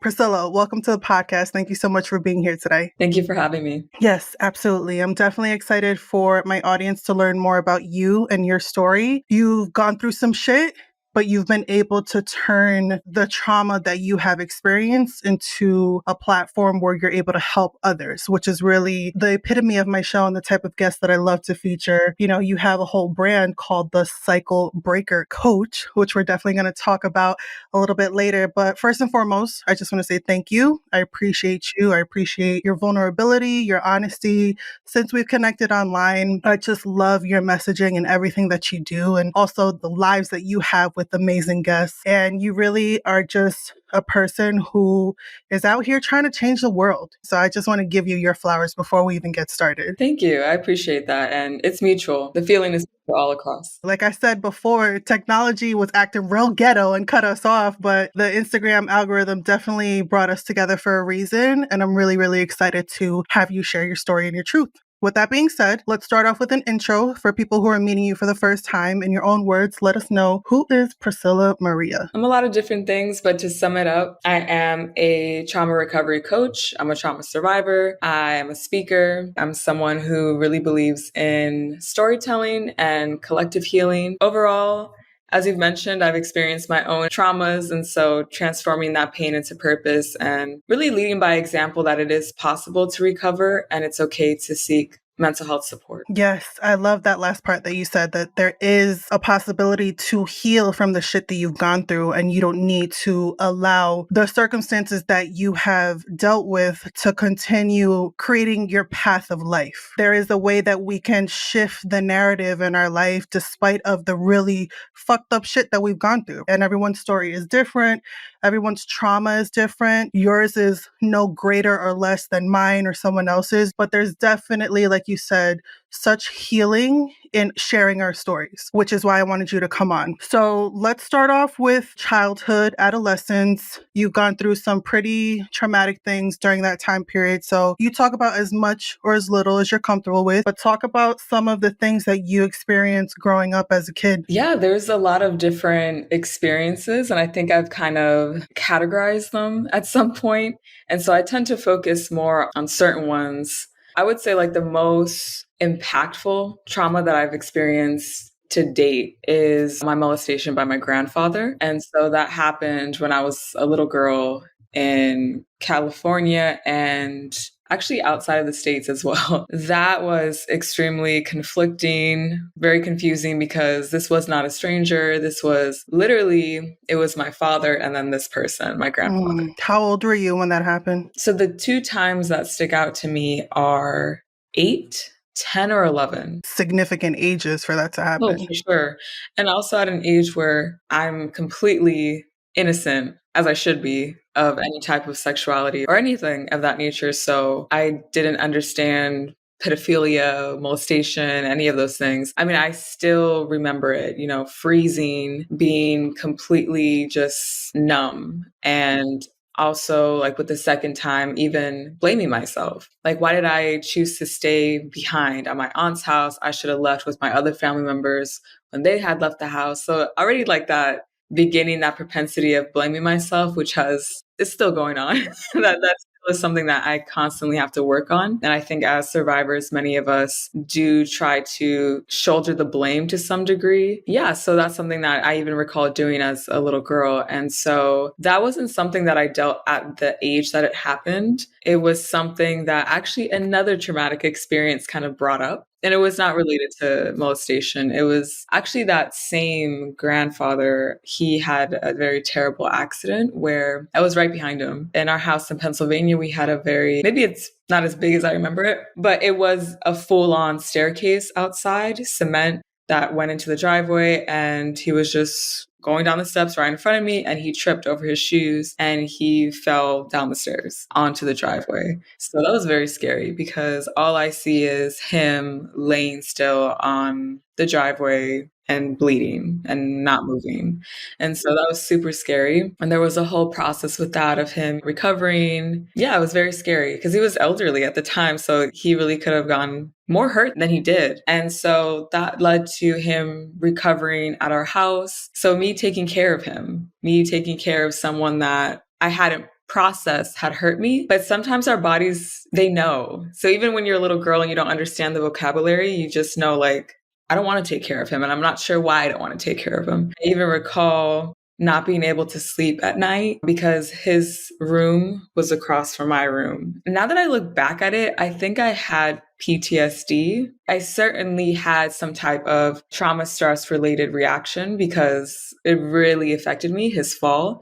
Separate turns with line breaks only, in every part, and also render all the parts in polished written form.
Priscilla, welcome to the podcast. Thank you so much for being here today.
Thank you for having me.
Yes, absolutely. I'm definitely excited for my audience to learn more about you and your story. You've gone through some shit, but you've been able to turn the trauma that you have experienced into a platform where you're able to help others, which is really the epitome of my show and the type of guest that I love to feature. You know, you have a whole brand called the Cycle Breaker Coach, which we're definitely going to talk about a little bit later. But first and foremost, I just want to say thank you. I appreciate you. I appreciate your vulnerability, your honesty. Since we've connected online, I just love your messaging and everything that you do, and also the lives that you have with amazing guests. And you really are just a person who is out here trying to change the world. So I just want to give you your flowers before we even get started.
Thank you. I appreciate that. And it's mutual. The feeling is all across.
Like I said before, technology was acting real ghetto and cut us off, but the Instagram algorithm definitely brought us together for a reason. And I'm really, really excited to have you share your story and your truth. With that being said, let's start off with an intro for people who are meeting you for the first time. In your own words, let us know, who is Priscilla Maria?
I'm a lot of different things, but to sum it up, I am a trauma recovery coach. I'm a trauma survivor. I am a speaker. I'm someone who really believes in storytelling and collective healing. Overall, as you've mentioned, I've experienced my own traumas, and so transforming that pain into purpose and really leading by example that it is possible to recover and it's okay to seek mental health support.
Yes, I love that last part that you said, that there is a possibility to heal from the shit that you've gone through, and you don't need to allow the circumstances that you have dealt with to continue creating your path of life. There is a way that we can shift the narrative in our life despite of the really fucked up shit that we've gone through. And everyone's story is different. Everyone's trauma is different. Yours is no greater or less than mine or someone else's, but there's definitely, like you said, such healing in sharing our stories, which is why I wanted you to come on. So let's start off with childhood, adolescence. You've gone through some pretty traumatic things during that time period. So you talk about as much or as little as you're comfortable with, but talk about some of the things that you experienced growing up as a kid.
Yeah, there's a lot of different experiences, and I think I've kind of categorized them at some point. And so I tend to focus more on certain ones. I would say like the most impactful trauma that I've experienced to date is my molestation by my grandfather. And so that happened when I was a little girl in California and actually outside of the States as well. That was extremely conflicting, very confusing because this was not a stranger. This was literally, it was my father and then this person, my grandfather.
How old were you when that happened?
So the two times that stick out to me are 8, 10, or 11.
Significant ages for that to happen.
Oh, for sure. And also at an age where I'm completely innocent, as I should be, of any type of sexuality or anything of that nature. So I didn't understand pedophilia, molestation, any of those things. I mean, I still remember it, you know, freezing, being completely just numb. And also, like with the second time, even blaming myself. Like, why did I choose to stay behind at my aunt's house? I should have left with my other family members when they had left the house. So already like that beginning, that propensity of blaming myself, which is still going on. That's still something that I constantly have to work on. And I think as survivors, many of us do try to shoulder the blame to some degree. Yeah, so that's something that I even recall doing as a little girl. And so that wasn't something that I dealt at the age that it happened. It was something that actually another traumatic experience kind of brought up. And it was not related to molestation. It was actually that same grandfather. He had a very terrible accident where I was right behind him. In our house in Pennsylvania, we had maybe it's not as big as I remember it, but it was a full-on staircase outside, cement that went into the driveway. And he was just going down the steps right in front of me, and he tripped over his shoes and he fell down the stairs onto the driveway. So that was very scary because all I see is him laying still on the driveway and bleeding and not moving. And so that was super scary. And there was a whole process with that of him recovering. Yeah, it was very scary because he was elderly at the time. So he really could have gone more hurt than he did. And so that led to him recovering at our house. So me taking care of him, me taking care of someone that I hadn't process had hurt me. But sometimes our bodies, they know. So even when you're a little girl and you don't understand the vocabulary, you just know, like, I don't want to take care of him. And I'm not sure why I don't want to take care of him. I even recall not being able to sleep at night because his room was across from my room. Now that I look back at it, I think I had PTSD. I certainly had some type of trauma stress related reaction because it really affected me, his fall.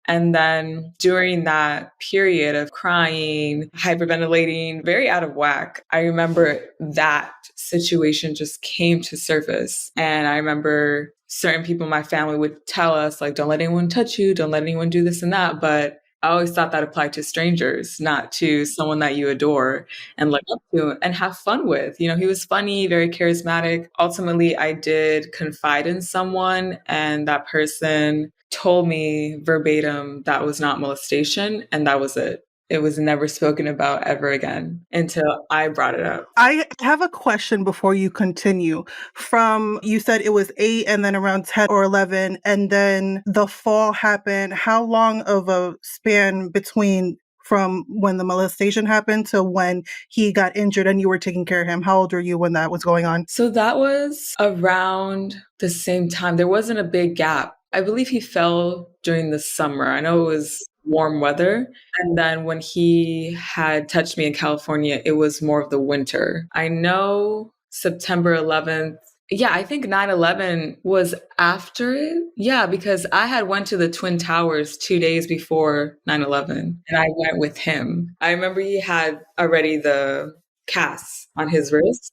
And then during that period of crying, hyperventilating, very out of whack, I remember that situation just came to surface. And I remember certain people in my family would tell us, like, don't let anyone touch you, don't let anyone do this and that. But I always thought that applied to strangers, not to someone that you adore and look up to and have fun with. You know, he was funny, very charismatic. Ultimately, I did confide in someone, and that person told me verbatim that was not molestation, and that was it. It was never spoken about ever again until I brought it up.
I have a question before you continue. From you said it was 8 and then around 10 or 11, and then the fall happened. How long of a span between from when the molestation happened to when he got injured and you were taking care of him? How old were you when that was going on?
So that was around the same time. There wasn't a big gap. I believe he fell during the summer. I know it was warm weather. And then when he had touched me in California, it was more of the winter. I know September 11th. Yeah, I think 9/11 was after it. Yeah, because I had went to the Twin Towers 2 days before 9/11, and I went with him. I remember he had already the casts on his wrist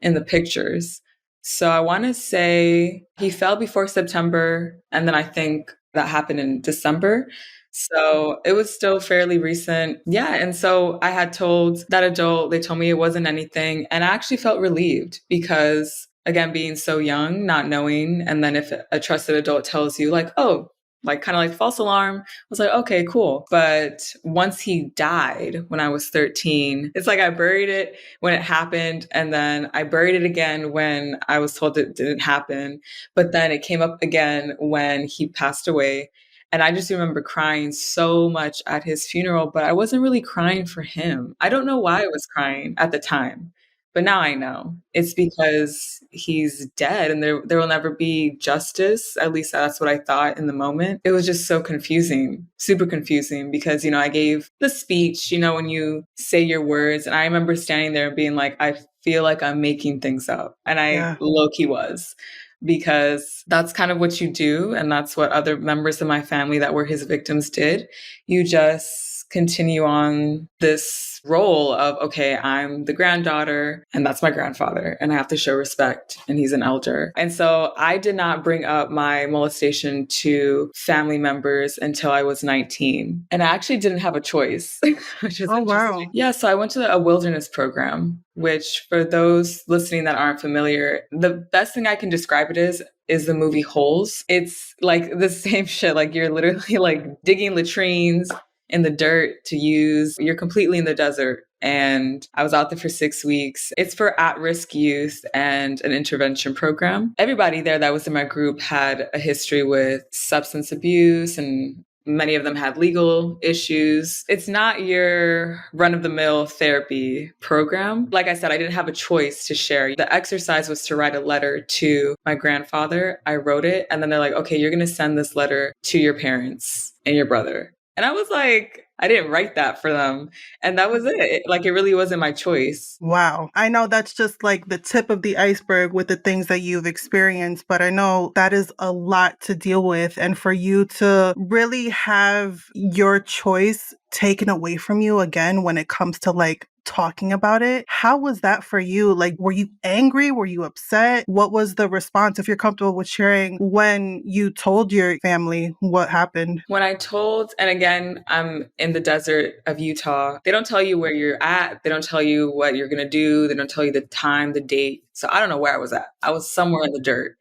in the pictures. So I want to say he fell before September, and then I think that happened in December. So it was still fairly recent. Yeah. And so I had told that adult, they told me it wasn't anything. And I actually felt relieved because, again, being so young, not knowing. And then if a trusted adult tells you, like, oh, like kind of like false alarm, I was like, okay, cool. But once he died when I was 13, it's like I buried it when it happened. And then I buried it again when I was told it didn't happen. But then it came up again when he passed away. And I just remember crying so much at his funeral, but I wasn't really crying for him. I don't know why I was crying at the time, but now I know. It's because he's dead and there will never be justice. At least that's what I thought in the moment. It was just so confusing, super confusing because, I gave the speech, when you say your words. And I remember standing there and being like, I feel like I'm making things up. And I low-key was, because that's kind of what you do. And that's what other members of my family that were his victims did. You just continue on this role of, okay, I'm the granddaughter and that's my grandfather and I have to show respect and he's an elder. And so I did not bring up my molestation to family members until I was 19. And I actually didn't have a choice, which is interesting.
Wow.
Yeah, so I went to a wilderness program, which for those listening that aren't familiar, the best thing I can describe it is the movie Holes. It's like the same shit. Like you're literally like digging latrines in the dirt to use. You're completely in the desert. And I was out there for 6 weeks. It's for at-risk youth and an intervention program. Everybody there that was in my group had a history with substance abuse, and many of them had legal issues. It's not your run-of-the-mill therapy program. Like I said, I didn't have a choice to share. The exercise was to write a letter to my grandfather. I wrote it, and then they're like, okay, you're going to send this letter to your parents and your brother. And I was like, I didn't write that for them. And that was it. Like, it really wasn't my choice.
Wow. I know that's just like the tip of the iceberg with the things that you've experienced, but I know that is a lot to deal with. And for you to really have your choice taken away from you again when it comes to like talking about it, how was that for you? Like, were you angry? Were you upset? What was the response, if you're comfortable with sharing, when you told your family what happened?
When I told, and again, I'm in the desert of Utah, they don't tell you where you're at. They don't tell you what you're going to do. They don't tell you the time, the date. So I don't know where I was at. I was somewhere in the dirt.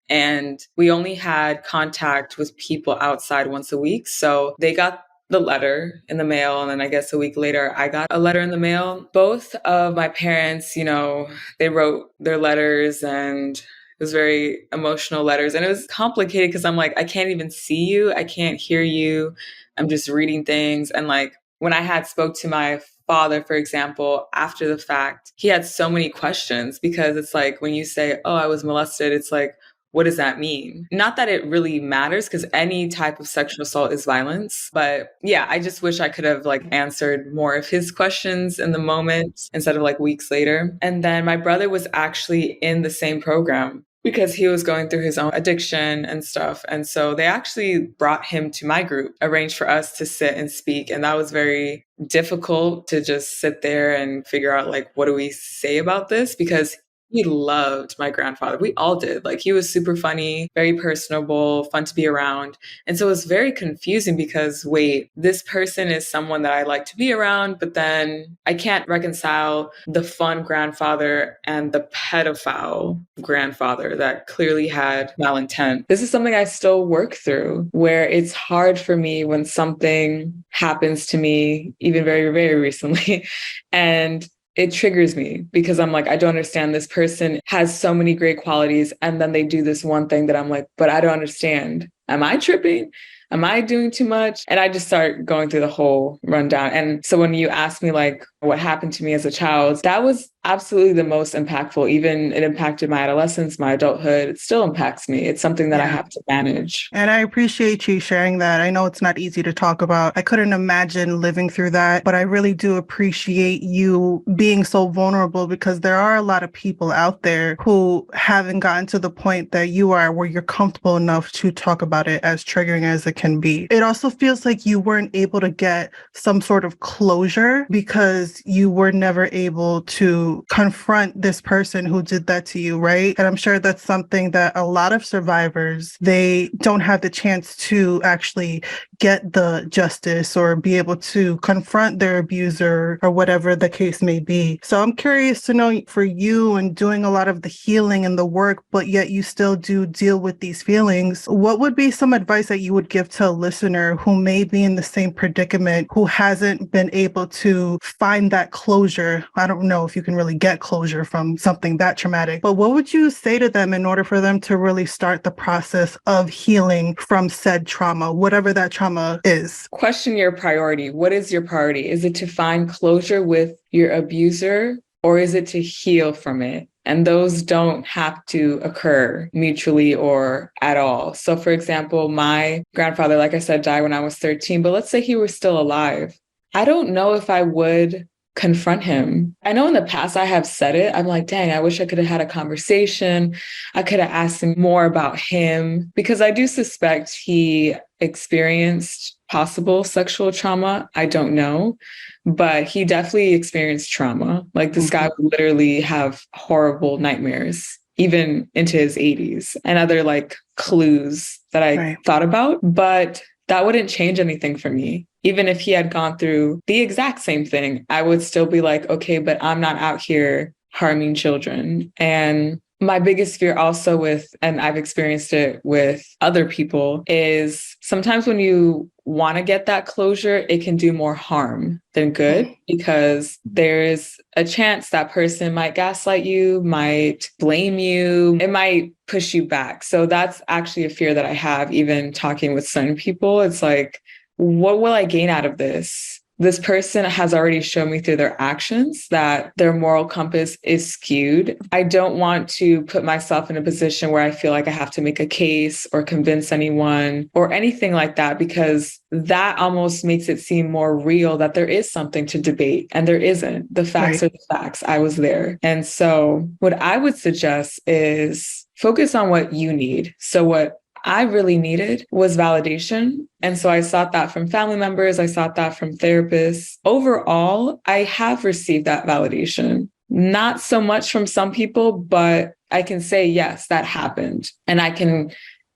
And we only had contact with people outside once a week. So they got the letter in the mail. And then I guess a week later, I got a letter in the mail. Both of my parents, they wrote their letters, and it was very emotional letters. And it was complicated because I'm like, I can't even see you. I can't hear you. I'm just reading things. And like when I had spoke to my father, for example, after the fact, he had so many questions because it's like when you say, oh, I was molested, it's like, what does that mean? Not that it really matters because any type of sexual assault is violence. But yeah, I just wish I could have like answered more of his questions in the moment instead of like weeks later. And then my brother was actually in the same program because he was going through his own addiction and stuff. And so they actually brought him to my group, arranged for us to sit and speak. And that was very difficult to just sit there and figure out like, what do we say about this? Because he loved my grandfather. We all did. Like he was super funny, very personable, fun to be around. And so it was very confusing because wait, this person is someone that I like to be around, but then I can't reconcile the fun grandfather and the pedophile grandfather that clearly had malintent. This is something I still work through where it's hard for me when something happens to me, even very, very recently. And it triggers me because I'm like, I don't understand. This person has so many great qualities. And then they do this one thing that I'm like, but I don't understand. Am I tripping? Am I doing too much? And I just start going through the whole rundown. And so when you ask me like what happened to me as a child, that was absolutely the most impactful. Even it impacted my adolescence, my adulthood. It still impacts me. It's something that I have to manage.
And I appreciate you sharing that. I know it's not easy to talk about. I couldn't imagine living through that, but I really do appreciate you being so vulnerable because there are a lot of people out there who haven't gotten to the point that you are where you're comfortable enough to talk about it as triggering as it can be. It also feels like you weren't able to get some sort of closure because you were never able to confront this person who did that to you, right? And I'm sure that's something that a lot of survivors, they don't have the chance to actually get the justice or be able to confront their abuser or whatever the case may be. So I'm curious to know for you and doing a lot of the healing and the work, but yet you still do deal with these feelings, what would be some advice that you would give to a listener who may be in the same predicament, who hasn't been able to find that closure? I don't know if you can really get closure from something that traumatic, but what would you say to them in order for them to really start the process of healing from said trauma, whatever that trauma is?
Question your priority. What is your priority? Is it to find closure with your abuser or is it to heal from it? And those don't have to occur mutually or at all. So for example, my grandfather, like I said, died when I was 13, but let's say he was still alive. I don't know if I would confront him. I know in the past I have said it. I'm like, dang, I wish I could have had a conversation. I could have asked him more about him because I do suspect he experienced possible sexual trauma. I don't know, but he definitely experienced trauma. Like this guy would literally have horrible nightmares, even into his 80s, and other like clues that I thought about, but that wouldn't change anything for me. Even if he had gone through the exact same thing, I would still be like, okay, but I'm not out here harming children. And my biggest fear also with, and I've experienced it with other people, is sometimes when you want to get that closure, it can do more harm than good because there's a chance that person might gaslight you, might blame you, it might push you back. So that's actually a fear that I have, even talking with certain people. It's like, what will I gain out of this? This person has already shown me through their actions that their moral compass is skewed. I don't want to put myself in a position where I feel like I have to make a case or convince anyone or anything like that, because that almost makes it seem more real that there is something to debate and there isn't. The facts are the facts. I was there. And so what I would suggest is focus on what you need. So what I really needed was validation. And so I sought that from family members. I sought that from therapists. Overall, I have received that validation. Not so much from some people, but I can say, yes, that happened. And I can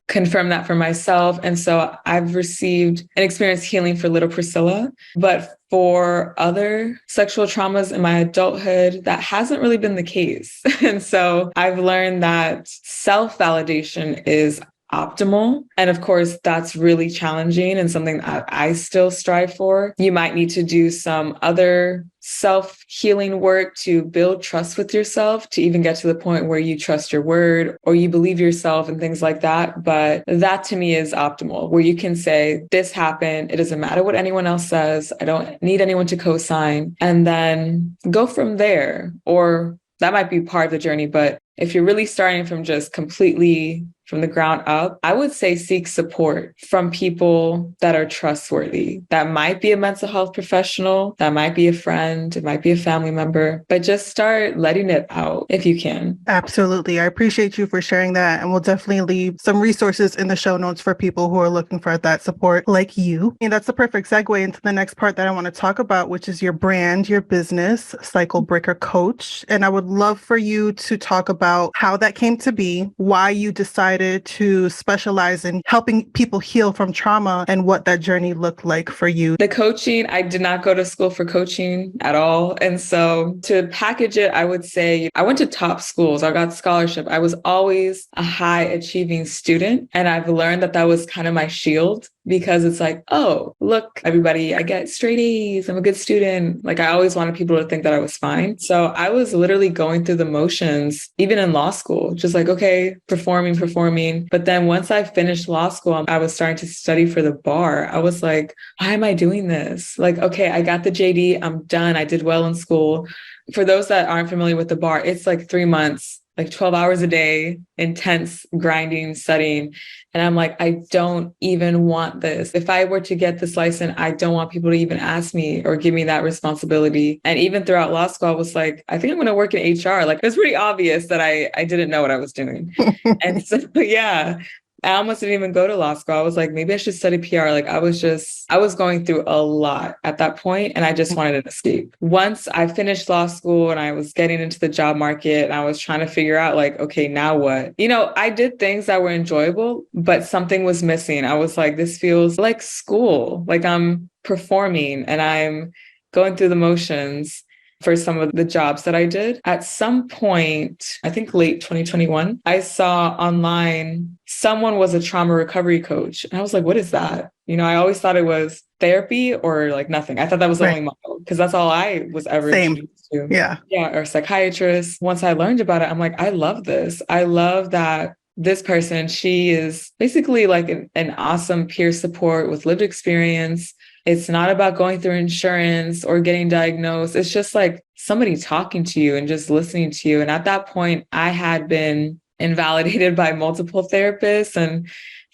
confirm that for myself. And so I've received and experienced healing for little Priscilla. But for other sexual traumas in my adulthood, that hasn't really been the case. And so I've learned that self-validation is optimal. And of course, that's really challenging and something that I still strive for. You might need to do some other self-healing work to build trust with yourself, to even get to the point where you trust your word or you believe yourself and things like that. But that to me is optimal, where you can say, this happened. It doesn't matter what anyone else says. I don't need anyone to co-sign. And then go from there. Or that might be part of the journey. But if you're really starting from just completely from the ground up, I would say seek support from people that are trustworthy. That might be a mental health professional, that might be a friend, it might be a family member, but just start letting it out if you can.
Absolutely. I appreciate you for sharing that. And we'll definitely leave some resources in the show notes for people who are looking for that support like you. And that's the perfect segue into the next part that I want to talk about, which is your brand, your business, Cycle Breaker Coach. And I would love for you to talk about how that came to be, why you decided to specialize in helping people heal from trauma, and what that journey looked like for you.
The coaching, I did not go to school for coaching at all. And so to package it, I would say I went to top schools. I got scholarship. I was always a high achieving student. And I've learned that that was kind of my shield, because it's like, oh, look, everybody, I get straight A's. I'm a good student. Like, I always wanted people to think that I was fine. So I was literally going through the motions, even in law school, just like, okay, performing. But then once I finished law school, I was starting to study for the bar. I was like, why am I doing this? Like, okay, I got the JD. I'm done. I did well in school. For those that aren't familiar with the bar, it's like 3 months, like 12 hours a day, intense grinding, studying. And I'm like, I don't even want this. If I were to get this license, I don't want people to even ask me or give me that responsibility. And even throughout law school, I was like, I think I'm going to work in HR. Like, it was pretty obvious that I didn't know what I was doing. And so, yeah, I almost didn't even go to law school. I was like, maybe I should study PR. Like, I was going through a lot at that point, and I just wanted an escape. Once I finished law school and I was getting into the job market and I was trying to figure out, like, okay, now what? You know, I did things that were enjoyable, but something was missing. I was like, this feels like school. Like, I'm performing and I'm going through the motions for some of the jobs that I did. At some point, I think late 2021, I saw online someone was a trauma recovery coach. And I was like, what is that? You know, I always thought it was therapy or like nothing. I thought that was the
Right.
only model, because that's all I was ever
Same.
introduced to.
Yeah.
Yeah, or psychiatrist. Once I learned about it, I'm like, I love this. I love that this person, she is basically like an awesome peer support with lived experience. It's not about going through insurance or getting diagnosed. It's just like somebody talking to you and just listening to you. And at that point, I had been invalidated by multiple therapists and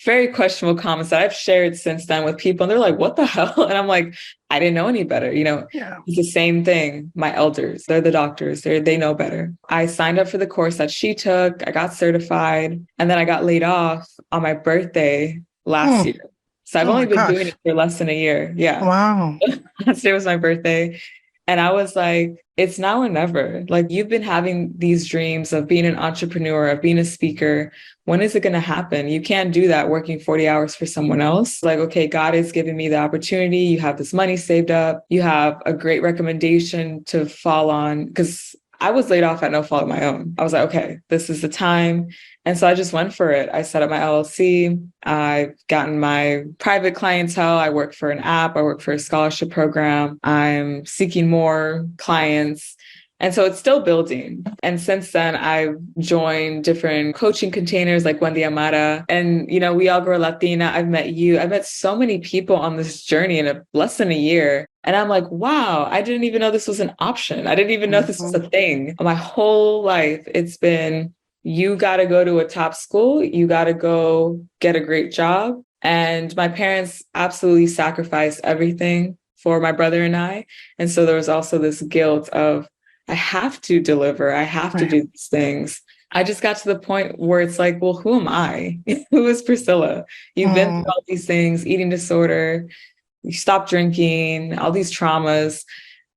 very questionable comments that I've shared since then with people. And they're like, what the hell? And I'm like, I didn't know any better. You know,
Yeah.
it's the same thing. My elders, they're the doctors. They know better. I signed up for the course that she took. I got certified. And then I got laid off on my birthday last year. So I've
Oh
only
my
been doing
gosh.
it for less than a year. Yeah.
Wow.
Last year was my birthday. And I was like, it's now or never. Like, you've been having these dreams of being an entrepreneur, of being a speaker. When is it going to happen? You can't do that working 40 hours for someone else. Like, okay, God is giving me the opportunity. You have this money saved up. You have a great recommendation to fall on, because I was laid off at no fault of my own. I was like, okay, this is the time. And so I just went for it. I set up my LLC. I've gotten my private clientele. I work for an app. I work for a scholarship program. I'm seeking more clients. And so it's still building. And since then, I've joined different coaching containers like I.D.E.A.L. And, you know, We All Grow Latina. I've met you. I've met so many people on this journey in less than a year. And I'm like, wow, I didn't even know this was an option. I didn't even know this was a thing. My whole life, it's been, you got to go to a top school. You got to go get a great job. And my parents absolutely sacrificed everything for my brother and I. And so there was also this guilt of, I have to deliver. I have to do these things. I just got to the point where it's like, well, who am I? Who is Priscilla? You've been through all these things, eating disorder, you stopped drinking, all these traumas.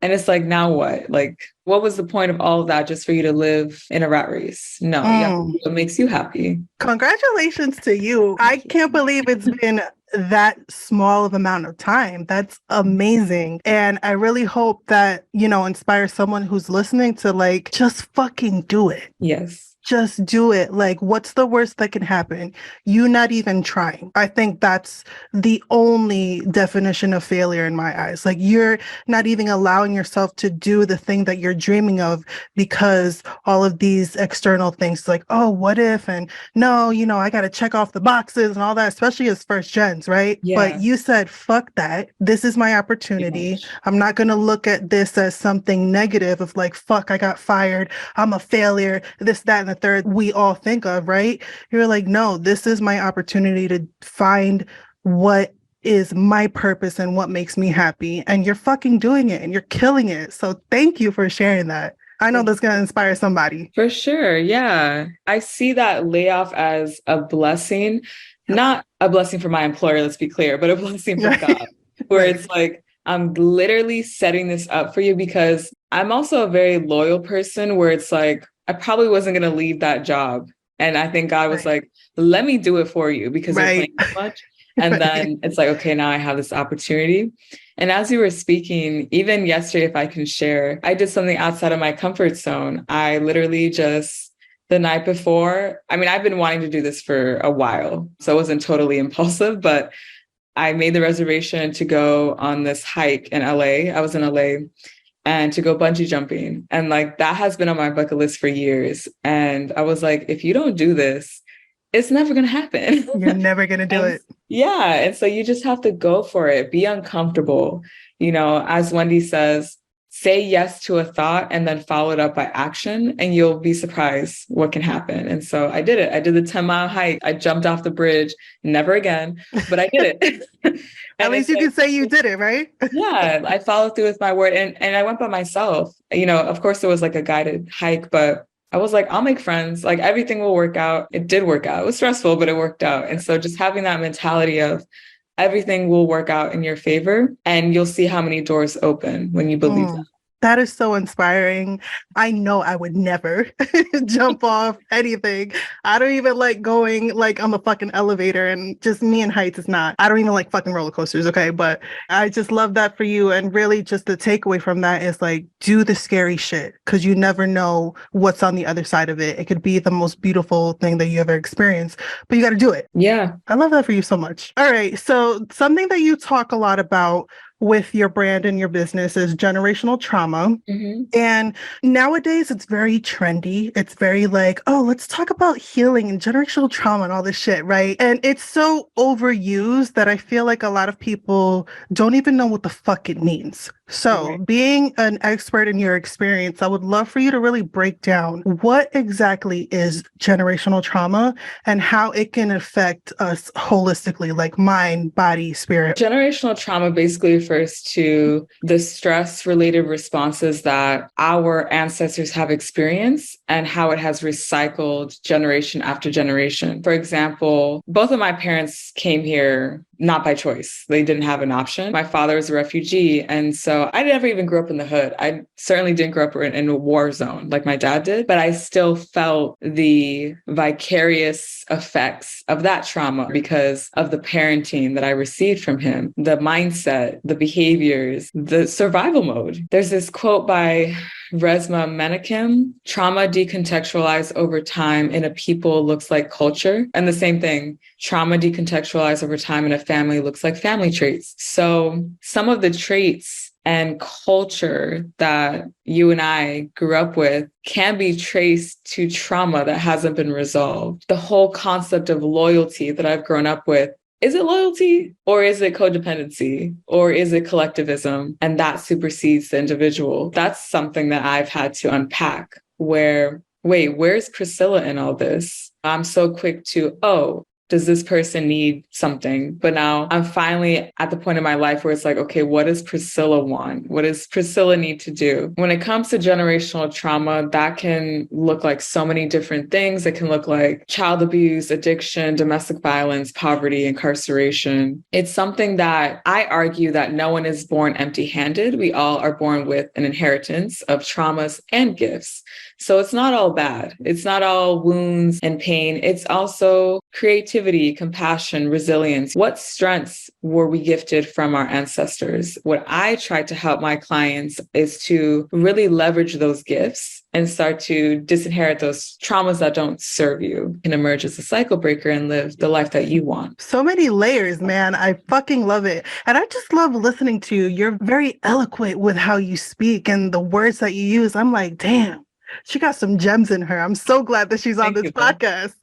And it's like, now what? Like, what was the point of all of that just for you to live in a rat race? No, you have to do what makes you happy.
Congratulations to you. I can't believe it's been that small of amount of time. That's amazing. And I really hope that, you know, inspires someone who's listening to like, just fucking do it.
Yes.
Just do it. Like, what's the worst that can happen? You not even trying. I think that's the only definition of failure in my eyes. Like, you're not even allowing yourself to do the thing that you're dreaming of because all of these external things, like, oh, what if? And no, I got to check off the boxes and all that, especially as first gens, right? But
Yeah.
you said, fuck that. This is my
Pretty
opportunity.
much.
I'm not going to look at this as something negative of like, fuck, I got fired. I'm a failure, this, that, and the third we all think of, right? You're like, no, this is my opportunity to find what is my purpose and what makes me happy. And you're fucking doing it and you're killing it. So thank you for sharing that. I know that's going to inspire somebody.
For sure. Yeah. I see that layoff as a blessing, not a blessing for my employer, let's be clear, but a blessing from God, where
Right.
it's like, I'm literally setting this up for you because I'm also a very loyal person where it's like, I probably wasn't going to leave that job. And I think God was
Right.
like, let me do it for you because you're
Right.
playing too much. And
Right.
then it's like, okay, now I have this opportunity. And as you were speaking, even yesterday, if I can share, I did something outside of my comfort zone. I literally just the night before, I mean, I've been wanting to do this for a while, so it wasn't totally impulsive, but I made the reservation to go on this hike in LA. I was in LA and to go bungee jumping. And like that has been on my bucket list for years. And I was like, if you don't do this, it's never going to happen.
You're never going to do
And
it.
yeah, and so you just have to go for it, be uncomfortable. As Wendy says, say yes to a thought and then follow it up by action, and you'll be surprised what can happen. And so I did it. I did the 10-mile hike. I jumped off the bridge, never again, but I did it.
At
And
least
it's
you
like,
can say you did it, right?
yeah, I followed through with my word and I went by myself. Of course it was like a guided hike, but I was like, I'll make friends. Like everything will work out. It did work out. It was stressful, but it worked out. And so just having that mentality of everything will work out in your favor and you'll see how many doors open when you believe that.
That is so inspiring. I know I would never jump off anything. I don't even like going like on the fucking elevator, and just me and heights is not. I don't even like fucking roller coasters, okay? But I just love that for you. And really just the takeaway from that is like do the scary shit because you never know what's on the other side of it. It could be the most beautiful thing that you ever experienced, but you got to do it.
Yeah.
I love that for you so much. All right. So something that you talk a lot about with your brand and your business is generational trauma.
Mm-hmm.
And nowadays it's very trendy. It's very like, oh, let's talk about healing and generational trauma and all this shit, right? And it's so overused that I feel like a lot of people don't even know what the fuck it means. So,
Right.
being an expert in your experience, I would love for you to really break down what exactly is generational trauma and how it can affect us holistically, like mind, body, spirit.
Generational trauma basically refers to the stress related responses that our ancestors have experienced and how it has recycled generation after generation. For example, both of my parents came here not by choice. They didn't have an option. My father was a refugee. And so I never even grew up in the hood. I certainly didn't grow up in a war zone like my dad did, but I still felt the vicarious effects of that trauma because of the parenting that I received from him, the mindset, the behaviors, the survival mode. There's this quote by Resmaa Menakem, trauma decontextualized over time in a people looks like culture. And the same thing, trauma decontextualized over time in a family looks like family traits. So some of the traits and culture that you and I grew up with can be traced to trauma that hasn't been resolved. The whole concept of loyalty that I've grown up with, is it loyalty or is it codependency or is it collectivism? And that supersedes the individual. That's something that I've had to unpack where, wait, where's Priscilla in all this? I'm so quick to, oh, does this person need something? But now I'm finally at the point in my life where it's like, okay, what does Priscilla want? What does Priscilla need to do? When it comes to generational trauma, that can look like so many different things. It can look like child abuse, addiction, domestic violence, poverty, incarceration. It's something that I argue that no one is born empty-handed. We all are born with an inheritance of traumas and gifts. So it's not all bad. It's not all wounds and pain. It's also creativity. creativity, compassion, resilience. What strengths were we gifted from our ancestors? What I try to help my clients is to really leverage those gifts and start to disinherit those traumas that don't serve you, and emerge as a cycle breaker and live the life that you want.
So many layers, man. I fucking love it. And I just love listening to you. You're very eloquent with how you speak and the words that you use. I'm like, damn. She got some gems in her. I'm so glad that she's on this podcast.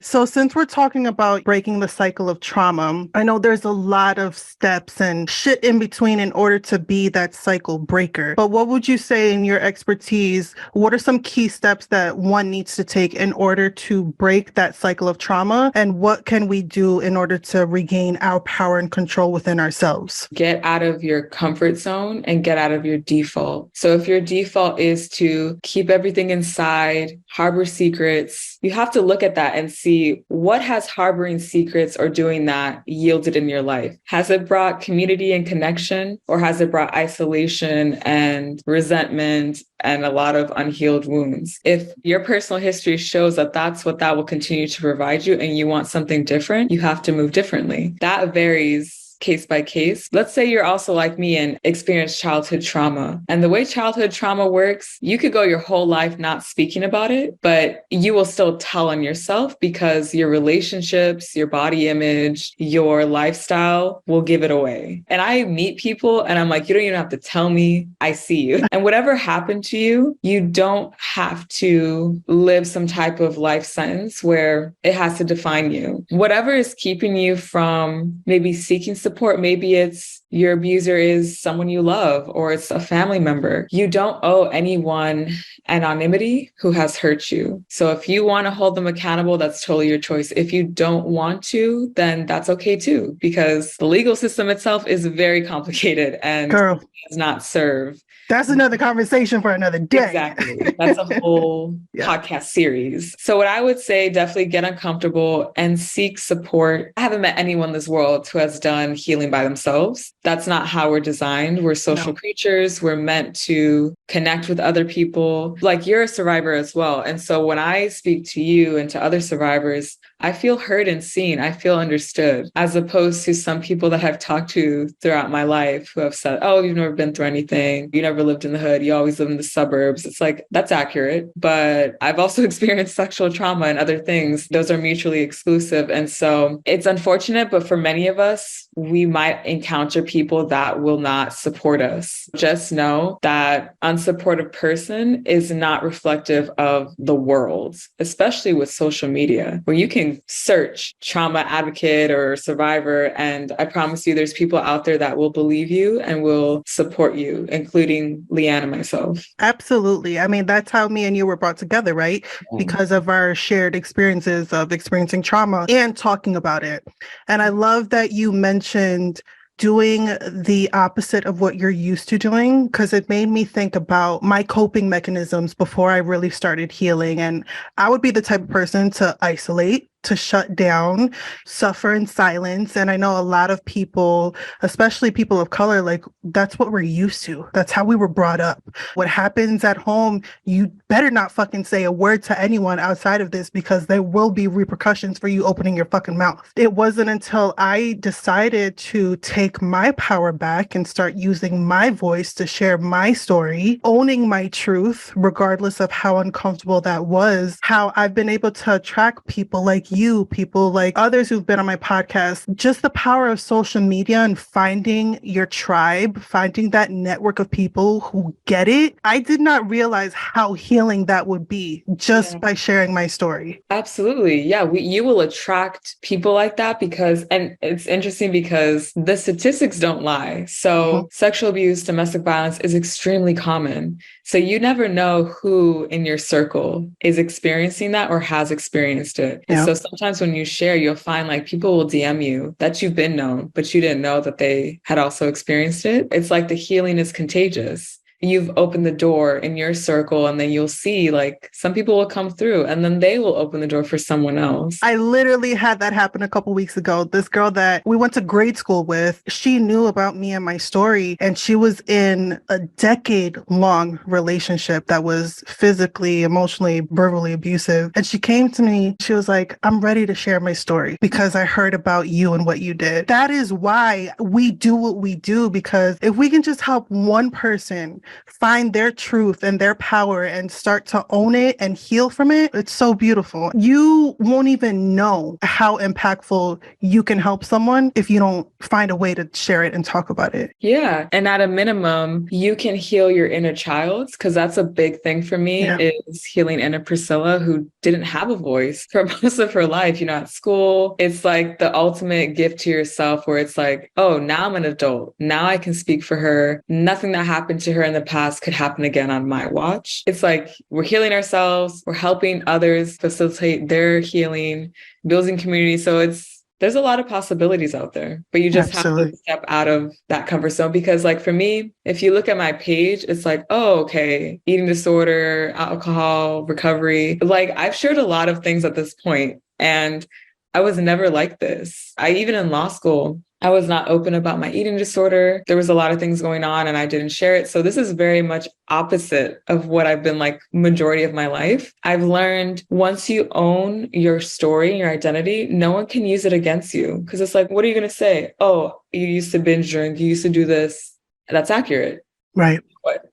So since we're talking about breaking the cycle of trauma, I know there's a lot of steps and shit in between in order to be that cycle breaker. But what would you say in your expertise? What are some key steps that one needs to take in order to break that cycle of trauma? And what can we do in order to regain our power and control within ourselves?
Get out of your comfort zone and get out of your default. So if your default is to keep everything inside, harbor secrets, you have to look at that and see, what has harboring secrets or doing that yielded in your life? Has it brought community and connection, or has it brought isolation and resentment and a lot of unhealed wounds? If your personal history shows that that's what that will continue to provide you and you want something different, you have to move differently. That varies case by case. Let's say you're also like me and experienced childhood trauma. And the way childhood trauma works, you could go your whole life not speaking about it, but you will still tell on yourself because your relationships, your body image, your lifestyle will give it away. And I meet people and I'm like, you don't even have to tell me, I see you. And whatever happened to you, you don't have to live some type of life sentence where it has to define you. Whatever is keeping you from maybe seeking support, maybe it's your abuser is someone you love, or it's a family member. You don't owe anyone anonymity who has hurt you. So if you want to hold them accountable, that's totally your choice. If you don't want to, then that's okay too, because the legal system itself is very complicated and does not serve.
That's another conversation for another day.
Exactly. That's a whole podcast series. So what I would say, definitely get uncomfortable and seek support. I haven't met anyone in this world who has done healing by themselves. That's not how we're designed. We're social creatures. We're meant to connect with other people. Like, you're a survivor as well. And so when I speak to you and to other survivors, I feel heard and seen. I feel understood, as opposed to some people that I've talked to throughout my life who have said, oh, you've never been through anything. You never lived in the hood. You always live in the suburbs. It's like, that's accurate. But I've also experienced sexual trauma and other things. Those are mutually exclusive. And so it's unfortunate, but for many of us, we might encounter people that will not support us. Just know that unsupportive person is not reflective of the world, especially with social media, where you can search trauma advocate or survivor, and I promise you there's people out there that will believe you and will support you, including Leanne and myself.
Absolutely. I mean, that's how me and you were brought together, right? Because of our shared experiences of experiencing trauma and talking about it. And I love that you mentioned doing the opposite of what you're used to doing, because it made me think about my coping mechanisms before I really started healing. And I would be the type of person to isolate, to shut down, suffer in silence. And I know a lot of people, especially people of color, like, that's what we're used to. That's how we were brought up. What happens at home, you better not fucking say a word to anyone outside of this, because there will be repercussions for you opening your fucking mouth. It wasn't until I decided to take my power back and start using my voice to share my story, owning my truth, regardless of how uncomfortable that was, how I've been able to attract people like you, people like others who've been on my podcast. Just the power of social media and finding your tribe, finding that network of people who get it. I did not realize how healing that would be just by sharing my story.
Absolutely. Yeah. You will attract people like that because, and it's interesting because the statistics don't lie. So sexual abuse, domestic violence is extremely common. So you never know who in your circle is experiencing that or has experienced it. And so sometimes when you share, you'll find like people will DM you that you've been known, but you didn't know that they had also experienced it. It's like the healing is contagious. you've opened the door in your circle, and then you'll see like some people will come through and then they will open the door for someone else.
I literally had that happen a couple weeks ago. This girl that we went to grade school with, she knew about me and my story, and she was in a decade-long relationship that was physically, emotionally, verbally abusive. And she came to me, she was like, I'm ready to share my story because I heard about you and what you did. That is why we do what we do, because if we can just help one person find their truth and their power and start to own it and heal from it, it's so beautiful. You won't even know how impactful you can help someone if you don't find a way to share it and talk about it.
Yeah. And at a minimum, you can heal your inner child, because that's a big thing for me, is healing inner Priscilla, who didn't have a voice for most of her life, you know, at school. It's like the ultimate gift to yourself where it's like, oh, now I'm an adult. Now I can speak for her. Nothing that happened to her in the past could happen again on my watch. It's like we're healing ourselves, we're helping others facilitate their healing, building community. So there's a lot of possibilities out there, but you just have to step out of that comfort zone. Because like for me, if you look at my page, it's like, oh, okay, eating disorder, alcohol, recovery. Like I've shared a lot of things at this point, and I was never like this. Even in law school, I was not open about my eating disorder. There was a lot of things going on and I didn't share it. So this is very much opposite of what I've been like majority of my life. I've learned once you own your story and your identity, no one can use it against you. Because it's like, what are you going to say? Oh, you used to binge drink. You used to do this. That's accurate.
Right.
What?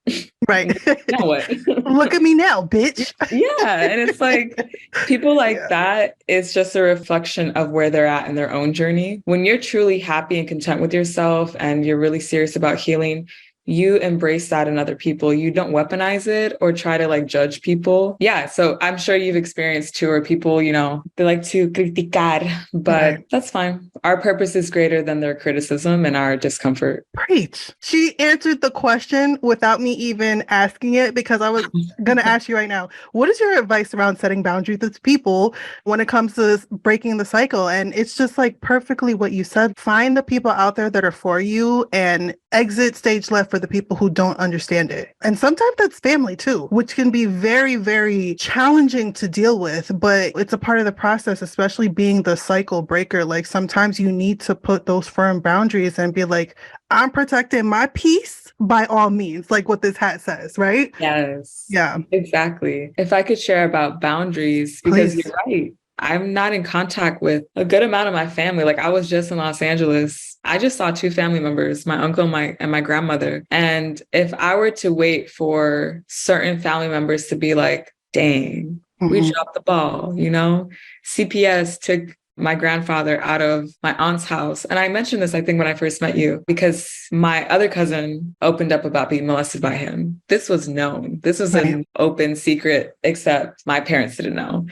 Right.
Now what?
Look at me now, bitch.
Yeah. And it's like people like that, it's just a reflection of where they're at in their own journey. When you're truly happy and content with yourself and you're really serious about healing, you embrace that in other people. You don't weaponize it or try to like judge people. Yeah. So I'm sure you've experienced too, where people, you know, they like to criticar, but that's fine. Our purpose is greater than their criticism and our discomfort.
Preach. She answered the question without me even asking it, because I was going to ask you right now, what is your advice around setting boundaries with people when it comes to breaking the cycle? And it's just like perfectly what you said. Find the people out there that are for you and exit stage left for the people who don't understand it. And sometimes that's family too, which can be very, very challenging to deal with, but it's a part of the process, especially being the cycle breaker. Like sometimes you need to put those firm boundaries and be like, I'm protecting my peace by all means, like what this hat says, right?
Yes.
Yeah.
Exactly. If I could share about boundaries, because
Please.
you're right. I'm not in contact with a good amount of my family. Like I was just in Los Angeles. I just saw 2 family members, my uncle and my grandmother. And if I were to wait for certain family members to be like, dang, we dropped the ball, you know, CPS took my grandfather out of my aunt's house. And I mentioned this, I think, when I first met you, because my other cousin opened up about being molested by him. This was known. This was an open secret, except my parents didn't know.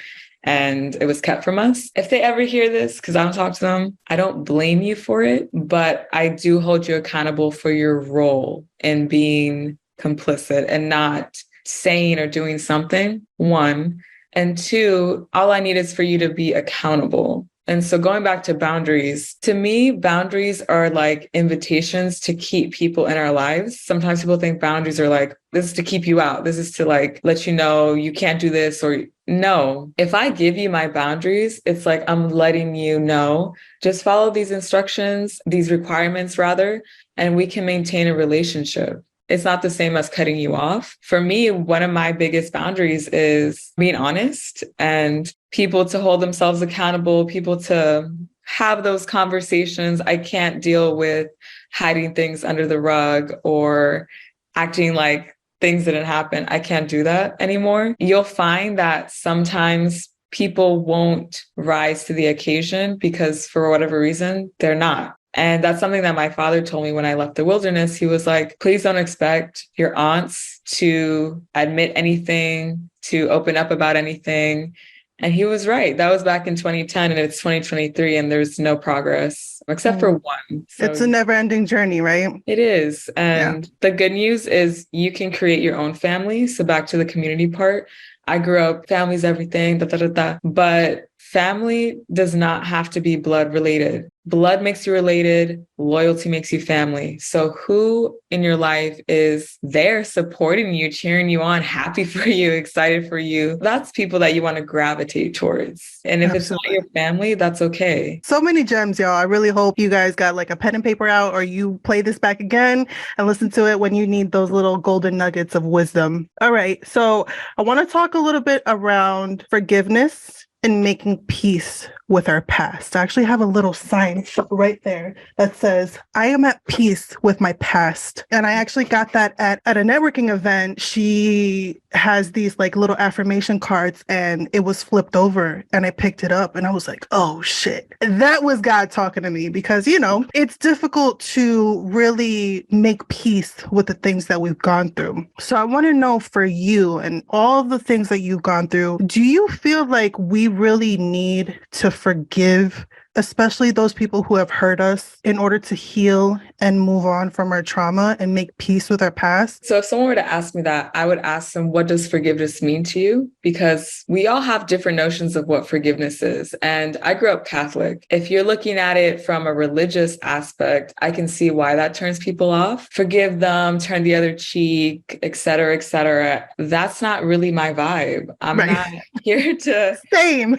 And it was kept from us. If they ever hear this, because I don't talk to them, I don't blame you for it, but I do hold you accountable for your role in being complicit and not saying or doing something, 1. And 2, all I need is for you to be accountable. And so going back to boundaries, to me, boundaries are like invitations to keep people in our lives. Sometimes people think boundaries are like, this is to keep you out. This is to like, let you know you can't do this, or no. If I give you my boundaries, it's like, I'm letting you know, just follow these instructions, these requirements rather, and we can maintain a relationship. It's not the same as cutting you off. For me, one of my biggest boundaries is being honest and people to hold themselves accountable, people to have those conversations. I can't deal with hiding things under the rug or acting like things didn't happen. I can't do that anymore. You'll find that sometimes people won't rise to the occasion because for whatever reason, they're not. And that's something that my father told me when I left the wilderness. He was like, please don't expect your aunts to admit anything, to open up about anything. And he was right. That was back in 2010 and it's 2023 and there's no progress except for one. So
it's a never-ending journey, right?
It is. And the good news is you can create your own family. So back to the community part. I grew up, family's everything, but family does not have to be blood related. Blood makes you related, loyalty makes you family. So who in your life is there supporting you, cheering you on, happy for you, excited for you? That's people that you want to gravitate towards. And if it's not
Absolutely.
your family, that's okay.
So many gems, y'all. I really hope you guys got like a pen and paper out, or you play this back again and listen to it when you need those little golden nuggets of wisdom. All right. So I want to talk a little bit around forgiveness and making peace with our past. I actually have a little sign right there that says, I am at peace with my past. And I actually got that at a networking event. She has these like little affirmation cards, and it was flipped over, and I picked it up and I was like, oh shit. That was God talking to me, because, you know, it's difficult to really make peace with the things that we've gone through. So I want to know, for you and all the things that you've gone through, do you feel like we really need to forgive, especially those people who have hurt us, in order to heal and move on from our trauma and make peace with our past?
So if someone were to ask me that, I would ask them, what does forgiveness mean to you? Because we all have different notions of what forgiveness is. And I grew up Catholic. If you're looking at it from a religious aspect, I can see why that turns people off. Forgive them, turn the other cheek, et cetera, et cetera. That's not really my vibe. I'm
Right.
not here to
Same.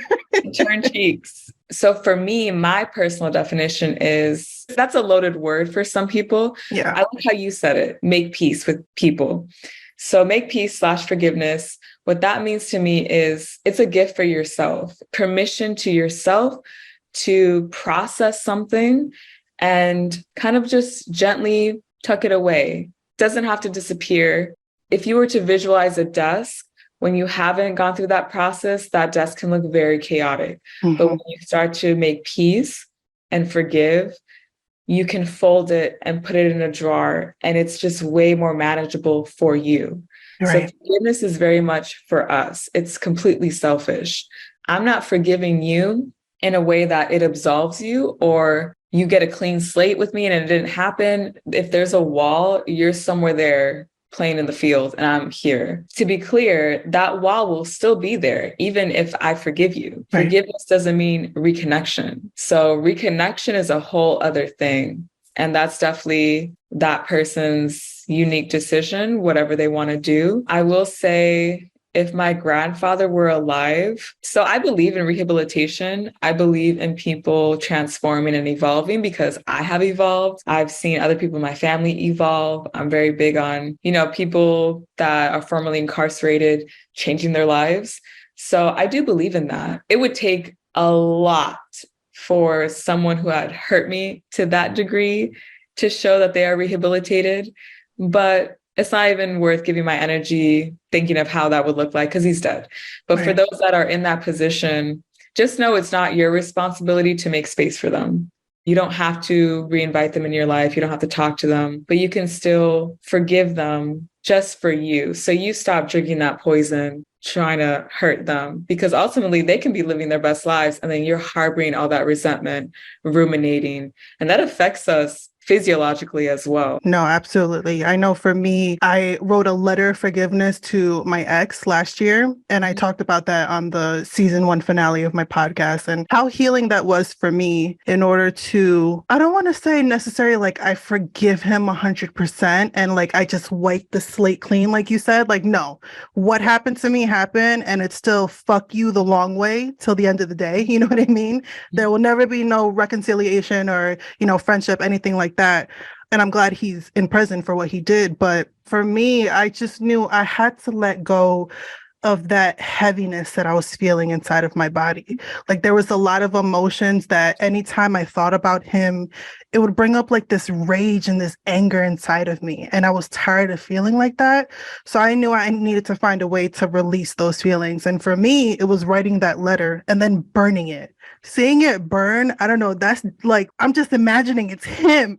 turn cheeks. So for me, my personal definition is, that's a loaded word for some people.
Yeah.
I like how you said it, make peace with people. So make peace / forgiveness. What that means to me is it's a gift for yourself, permission to yourself to process something and kind of just gently tuck it away. Doesn't have to disappear. If you were to visualize a desk, when you haven't gone through that process, that desk can look very chaotic. But when you start to make peace and forgive, you can fold it and put it in a drawer, and it's just way more manageable for you.
Right.
So forgiveness is very much for us. It's completely selfish. I'm not forgiving you in a way that it absolves you or you get a clean slate with me and it didn't happen. If there's a wall, you're somewhere there playing in the field and I'm here. To be clear, that wall will still be there, even if I forgive you.
Right.
Forgiveness doesn't mean reconnection. So reconnection is a whole other thing. And that's definitely that person's unique decision, whatever they want to do. I will say, if my grandfather were alive, so I believe in rehabilitation. I believe in people transforming and evolving because I have evolved. I've seen other people in my family evolve. I'm very big on, people that are formerly incarcerated changing their lives. So I do believe in that. It would take a lot for someone who had hurt me to that degree to show that they are rehabilitated. But it's not even worth giving my energy thinking of how that would look like because he's dead. But for those that are in that position, just know it's not your responsibility to make space for them. You don't have to reinvite them in your life. You don't have to talk to them, but you can still forgive them just for you. So you stop drinking that poison, trying to hurt them, because ultimately they can be living their best lives. And then you're harboring all that resentment, ruminating, and that affects us physiologically as well.
No, absolutely. I know for me, I wrote a letter of forgiveness to my ex last year, and I talked about that on the season 1 finale of my podcast and how healing that was for me in order to, I don't want to say necessarily like I forgive him 100% and like I just wipe the slate clean, like you said. Like, no, what happened to me happened, and it's still fuck you the long way till the end of the day. You know what I mean? There will never be no reconciliation or, friendship, anything like that. And I'm glad he's in prison for what he did. But for me, I just knew I had to let go of that heaviness that I was feeling inside of my body. Like there was a lot of emotions that anytime I thought about him, it would bring up like this rage and this anger inside of me. And I was tired of feeling like that. So I knew I needed to find a way to release those feelings. And for me, it was writing that letter and then burning it. Seeing it burn, I don't know, that's like, I'm just imagining it's him,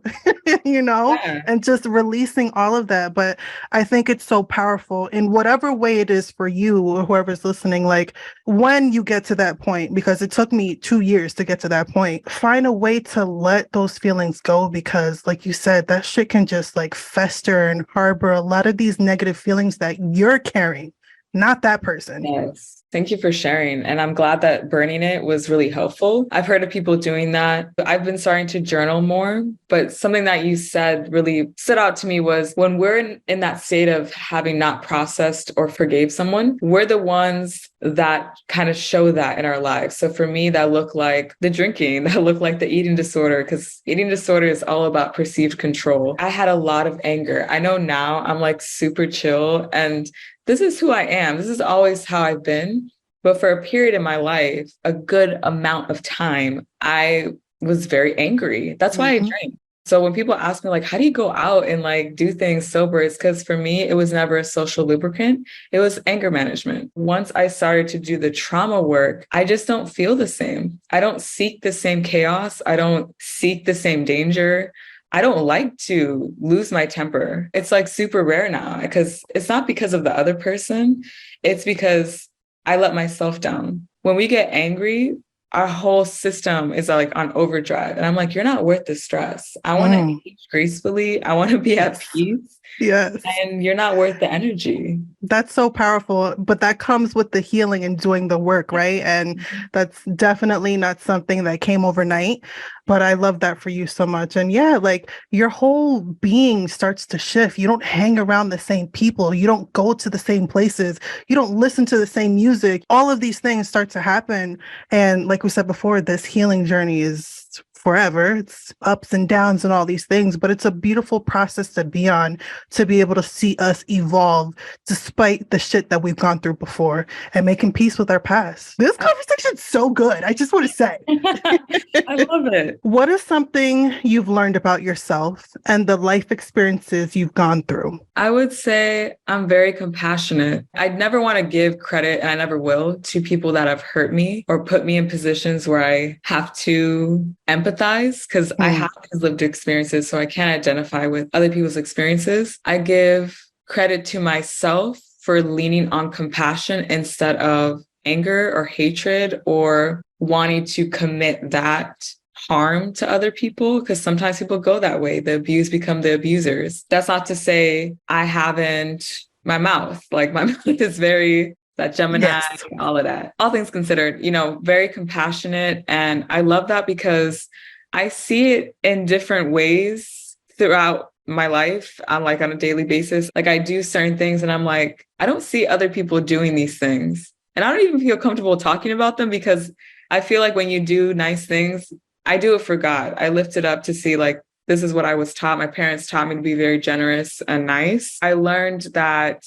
and just releasing all of that. But I think it's so powerful in whatever way it is for you or whoever's listening, like when you get to that point, because it took me 2 years to get to that point, find a way to let those feelings go, because like you said, that shit can just like fester and harbor a lot of these negative feelings that you're carrying. not that person.
Yes. Thank you for sharing. And I'm glad that burning it was really helpful. I've heard of people doing that. I've been starting to journal more, but something that you said really stood out to me was when we're in that state of having not processed or forgave someone, we're the ones that kind of show that in our lives. So for me, that looked like the drinking, that looked like the eating disorder, because eating disorder is all about perceived control. I had a lot of anger. I know now I'm like super chill and this is who I am. This is always how I've been. But for a period in my life, a good amount of time, I was very angry. That's why I
Mm-hmm.
drank. So when people ask me, like, how do you go out and like do things sober? It's because for me, it was never a social lubricant. It was anger management. Once I started to do the trauma work, I just don't feel the same. I don't seek the same chaos. I don't seek the same danger. I don't like to lose my temper. It's like super rare now because it's not because of the other person. It's because I let myself down. When we get angry, our whole system is like on overdrive. And I'm like, you're not worth the stress. I want to age gracefully. I want to be at peace.
Yes.
And you're not worth the energy.
That's so powerful, but that comes with the healing and doing the work, right? And that's definitely not something that came overnight, but I love that for you so much. And yeah, like your whole being starts to shift. You don't hang around the same people. You don't go to the same places. You don't listen to the same music. All of these things start to happen. And like we said before, this healing journey is forever. It's ups and downs and all these things, but it's a beautiful process to be on, to be able to see us evolve despite the shit that we've gone through before and making peace with our past. This conversation's so good. I just want to say.
I love it.
What is something you've learned about yourself and the life experiences you've gone through?
I would say I'm very compassionate. I'd never want to give credit, and I never will, to people that have hurt me or put me in positions where I have to empathize because I have these lived experiences, so I can't identify with other people's experiences. I give credit to myself for leaning on compassion instead of anger or hatred or wanting to commit that harm to other people because sometimes people go that way. The abused become the abusers. That's not to say I haven't my mouth. Like my mouth is very that Gemini,
Yes.
all of that. All things considered, very compassionate. And I love that because I see it in different ways throughout my life. I'm like on a daily basis. Like I do certain things and I'm like, I don't see other people doing these things. And I don't even feel comfortable talking about them because I feel like when you do nice things, I do it for God. I lift it up to see like, this is what I was taught. My parents taught me to be very generous and nice. I learned that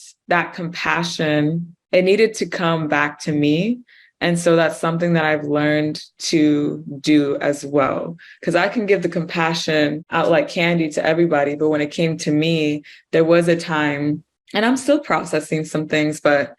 compassion, it needed to come back to me. And so that's something that I've learned to do as well. Because I can give the compassion out like candy to everybody. But when it came to me, there was a time, and I'm still processing some things, but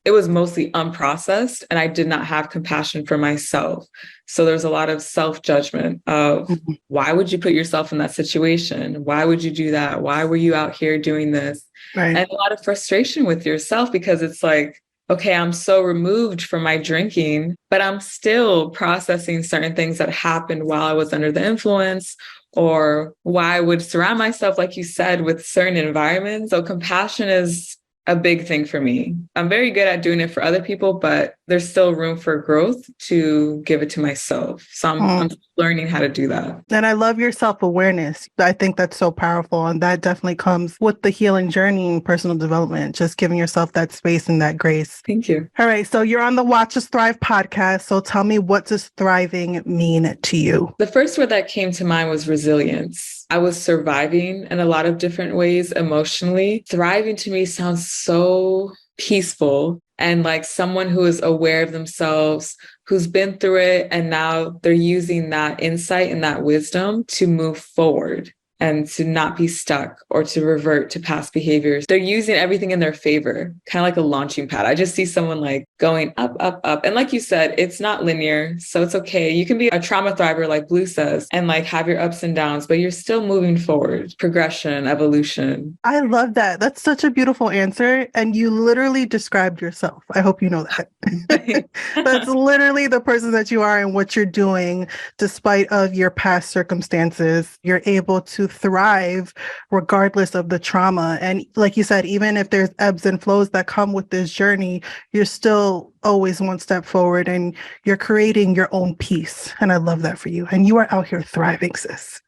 it was mostly unprocessed and I did not have compassion for myself. So there's a lot of self-judgment of why would you put yourself in that situation? Why would you do that? Why were you out here doing this?
Right.
And a lot of frustration with yourself because it's like, okay, I'm so removed from my drinking, but I'm still processing certain things that happened while I was under the influence or why I would surround myself, like you said, with certain environments. So compassion is a big thing for me. I'm very good at doing it for other people, but there's still room for growth to give it to myself. So I'm learning how to do that.
And I love your self-awareness. I think that's so powerful. And that definitely comes with the healing journey and personal development, just giving yourself that space and that grace.
Thank you.
All right. So you're on the Watch Us Thrive podcast. So tell me, what does thriving mean to you?
The first word that came to mind was resilience. I was surviving in a lot of different ways emotionally. Thriving to me sounds so peaceful and like someone who is aware of themselves, who's been through it, and now they're using that insight and that wisdom to move forward and to not be stuck or to revert to past behaviors. They're using everything in their favor, kind of like a launching pad. I just see someone like going up, up, up. And like you said, it's not linear, so it's okay. You can be a trauma thriver, like Blue says, and like have your ups and downs, but you're still moving forward. Progression, evolution.
I love that. That's such a beautiful answer. And you literally described yourself. I hope you know that. That's literally the person that you are and what you're doing, despite of your past circumstances. You're able to thrive regardless of the trauma. And like you said, even if there's ebbs and flows that come with this journey, you're still always one step forward and you're creating your own peace. And I love that for you. And you are out here thriving, sis.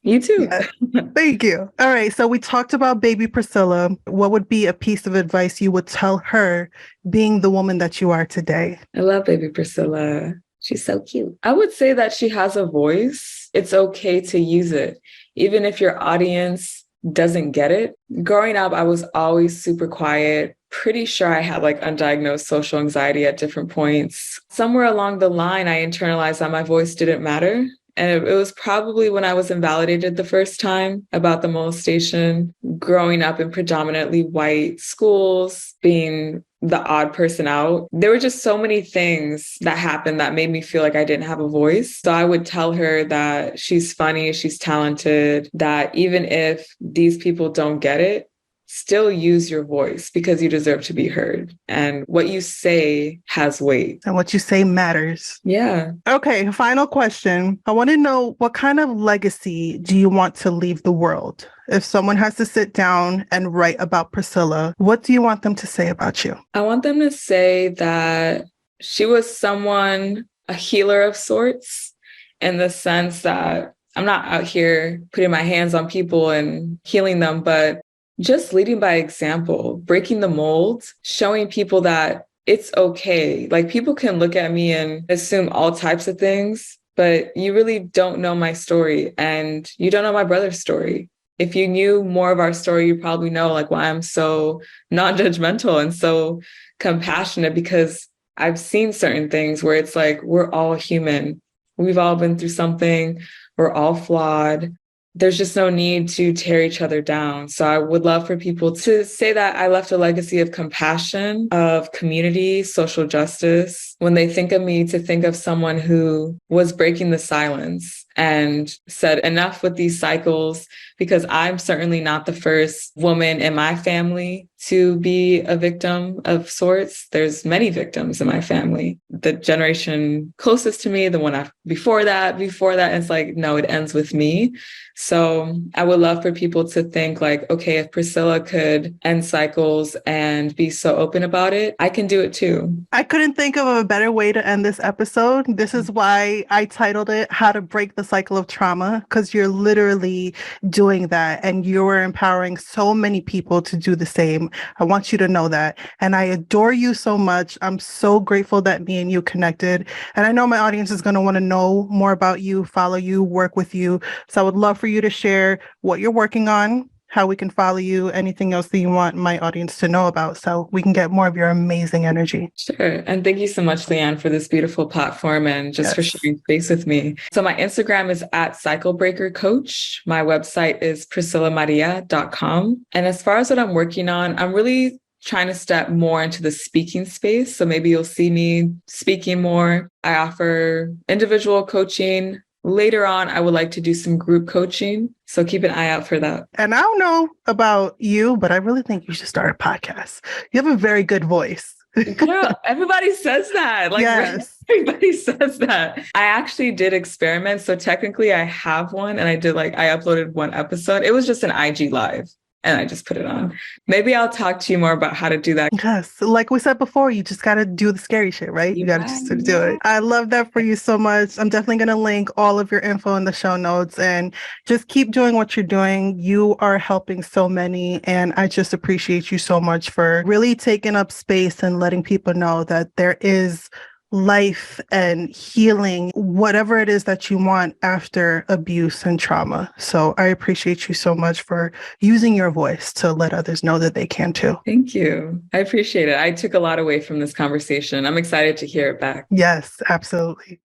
You too.
Yeah. Thank you. All right. So we talked about baby Priscilla. What would be a piece of advice you would tell her being the woman that you are today?
I love baby Priscilla. She's so cute. I would say that she has a voice. It's okay to use it, even if your audience doesn't get it. Growing up, I was always super quiet. Pretty sure I had like undiagnosed social anxiety at different points. Somewhere along the line, I internalized that my voice didn't matter. And it was probably when I was invalidated the first time about the molestation, growing up in predominantly white schools, being the odd person out. There were just so many things that happened that made me feel like I didn't have a voice. So I would tell her that she's funny, she's talented, that even if these people don't get it, still use your voice because you deserve to be heard. And what you say has weight.
And what you say matters.
Yeah.
Okay, final question. I want to know, what kind of legacy do you want to leave the world? If someone has to sit down and write about Priscilla, what do you want them to say about you?
I want them to say that she was someone, a healer of sorts, in the sense that I'm not out here putting my hands on people and healing them, but just leading by example, breaking the mold, showing people that it's okay. Like, people can look at me and assume all types of things, but you really don't know my story and you don't know my brother's story. If you knew more of our story, you probably know like why I'm so non-judgmental and so compassionate, because I've seen certain things where it's like, we're all human. We've all been through something. We're all flawed. There's just no need to tear each other down. So I would love for people to say that I left a legacy of compassion, of community, social justice. When they think of me, to think of someone who was breaking the silence and said, enough with these cycles, because I'm certainly not the first woman in my family to be a victim of sorts. There's many victims in my family. The generation closest to me, the one before that, it's like, no, it ends with me. So I would love for people to think like, okay, if Priscilla could end cycles and be so open about it, I can do it too.
I couldn't think of a better way to end this episode. This is why I titled it How to Break the Cycle of Trauma, because you're literally doing that and you're empowering so many people to do the same. I want you to know that. And I adore you so much. I'm so grateful that me and you connected. And I know my audience is going to want to know more about you, follow you, work with you. So I would love for you to share what you're working on, how we can follow you, anything else that you want my audience to know about, so we can get more of your amazing energy.
Sure. And thank you so much, Leanne, for this beautiful platform and just for sharing space with me. So my Instagram is @CycleBreakerCoach. My website is PriscillaMaria.com. And as far as what I'm working on, I'm really trying to step more into the speaking space. So maybe you'll see me speaking more. I offer individual coaching. Later on, I would like to do some group coaching. So keep an eye out for that.
And I don't know about you, but I really think you should start a podcast. You have a very good voice.
Girl, everybody says that. Like, yes. Everybody says that. I actually did experiment. So technically I have one, and I uploaded one episode. It was just an IG live. And I just put it on. Maybe I'll talk to you more about how to do that.
Yes. Like we said before, you just got to do the scary shit, right? You got to just do it. I love that for you so much. I'm definitely going to link all of your info in the show notes, and just keep doing what you're doing. You are helping so many. And I just appreciate you so much for really taking up space and letting people know that there is life and healing, whatever it is that you want after abuse and trauma. So I appreciate you so much for using your voice to let others know that they can too.
Thank you. I appreciate it. I took a lot away from this conversation. I'm excited to hear it back.
Yes, absolutely.